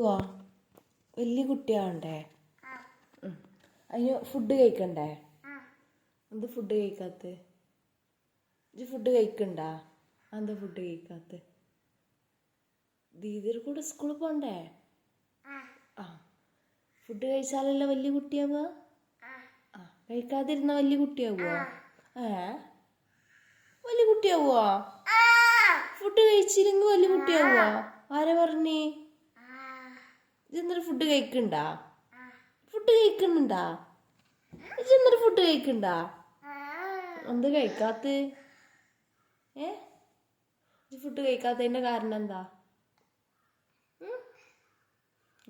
വാ വലിയ കുട്ടിയാവണ്ടേ? അതിന് ഫുഡ് കഴിക്കണ്ടേ? എന്ത് ഫുഡ് കഴിക്കാത്ത? ഇജ്ജ് ഫുഡ് കഴിക്കണ്ടാ? എന്താ ഫുഡ് കഴിക്കാത്ത? ദീദിയുടെ കൂടെ സ്കൂളിൽ പോണ്ടേ? ആ ഫുഡ് കഴിച്ചാലല്ലോ വലിയ കുട്ടിയാവുക. ആ കഴിക്കാതിരുന്ന വലിയ കുട്ടിയാവുക. വലിയ കുട്ടിയാവുക? ഫുഡ് കഴിച്ചില്ലെങ്കിൽ വലിയ കുട്ടിയാവുക? ആരാ പറഞ്ഞേ? ഇജ്ജെന്നൊരു ഫുഡ് കഴിക്കണ്ടാ? ഫുഡ് കഴിക്കുന്നുണ്ടാ? ഇജ്ജെന്നൊരു ഫുഡ് കഴിക്കണ്ടാ? എന്ത് കഴിക്കാത്ത? ഇജ്ജ് ഫുഡ് കഴിക്കാത്തതിന്റെ കാരണം എന്താ?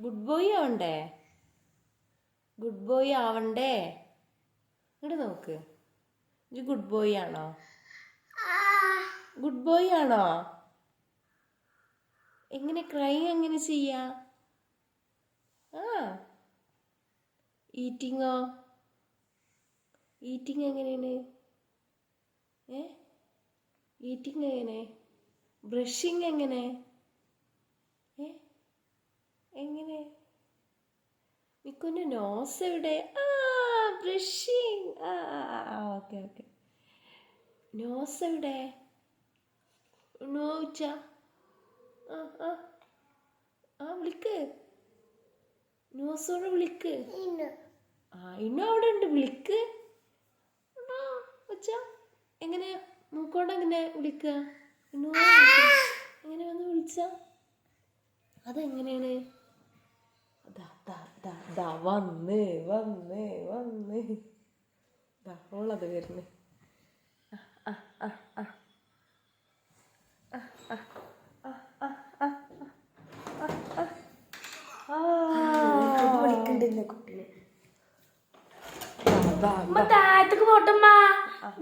ഗുഡ് ബോയ് ആവണ്ടേ? ഗുഡ് ബോയ് ആവണ്ടേ? ഇങ്ങോട്ട് നോക്ക്. ഇജ്ജ് ഗുഡ് ബോയ് ആണോ? ഗുഡ് ബോയ് ആണോ? എങ്ങനെ ക്രൈ എങ്ങനെ ചെയ്യാ? ഈറ്റിങ്ങോ? ഈറ്റിങ് എങ്ങനെയാണ്? ഈറ്റിങ് എങ്ങനെ? ബ്രഷിങ് എങ്ങനെ? എങ്ങനെ? മിക്കുൻ്റെ നോസ് എവിടെ? ബ്രഷിങ്. Okay okay. നോസ് എവിടെ? നോച്ച വിളിക്ക്. നോസോടെ വിളിക്ക്. ഇന്നും അവിടെ ഉണ്ട്, വിളിക്ക്. വെച്ച എങ്ങനെ മൂക്കോണ്ട് എങ്ങനെ വിളിക്കുക? എങ്ങനെ വന്ന് വിളിച്ച? അതെങ്ങനെയാണ്? വന്ന് വന്ന് വന്ന് ഓളത് വരുന്നു. താഴത്തേക്ക് പോട്ടമ്മ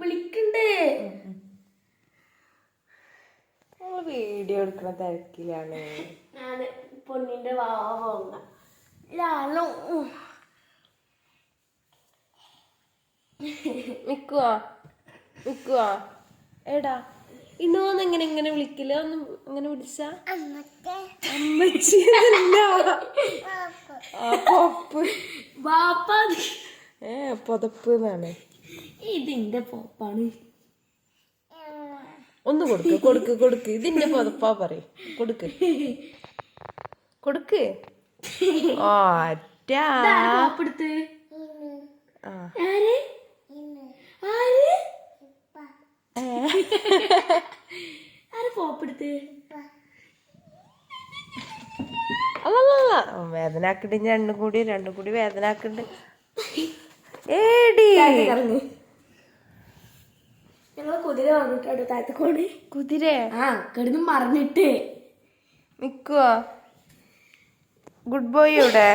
വിളിക്കണ്ട്. വീഡിയോ എടുക്കണ തിരക്കിലാണ്. ഞാന് പൊന്നിന്റെ വാവ പോങ്ങ. നിക്കുവാ എടാ ഇന്നോന്ന് എങ്ങനെ ഇങ്ങനെ വിളിക്കില്ല? ഒന്ന് ഇങ്ങനെ വിളിച്ച പൊതപ്പ് എന്നാണ്. ഇതിന്റെ പോപ്പാണ്. ഒന്ന് കൊടുക്ക് കൊടുക്ക് കൊടുക്ക്. ഇതിന്റെ പൊതപ്പാ പറയും. കൊടുക്ക് കൊടുക്ക്. പോപ്പെടുത്ത് പോപ്പെടുത്ത് അല്ലല്ല വേദനാക്കുണ്ട്. രണ്ടും കൂടി വേദനാക്കുണ്ട്. ഏടി ഞങ്ങള് കുതിര വന്നിട്ടോ താഴത്തേക്കോട്. കുതിര കിടന്ന് മറിഞ്ഞിട്ട് നിക്കുവാ. ഗുഡ് ബോയ് ഇവിടെ.